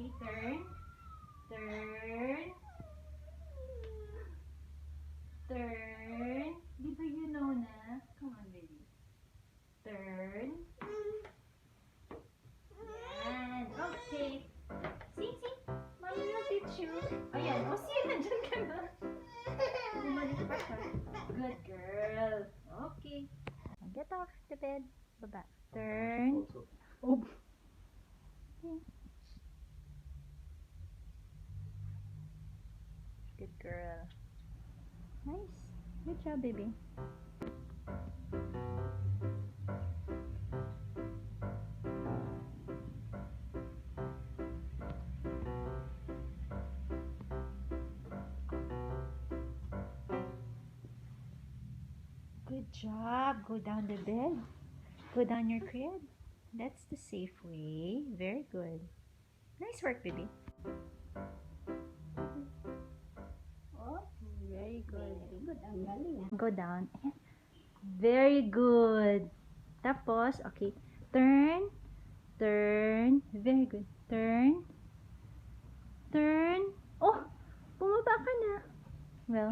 Okay, turn. Turn. Turn. Di ba you know na? Come on, baby. Turn. Yan. Okay. See? Mommy will teach you. Ayan. O, see, nandiyan ka na. Bumalik pa siya. Good girl. Okay. Get off the bed. Baba. Turn. Oh. Okay. Good girl. Nice. Good job, baby. Good job. Go down the bed. Go down your crib. That's the safe way. Very good. Nice work, baby. Oh, very good. Ang galing Go down. Very good. Tapos, okay. Turn. Turn. Very good. Turn. Turn. Oh, bumaba ka na. Well,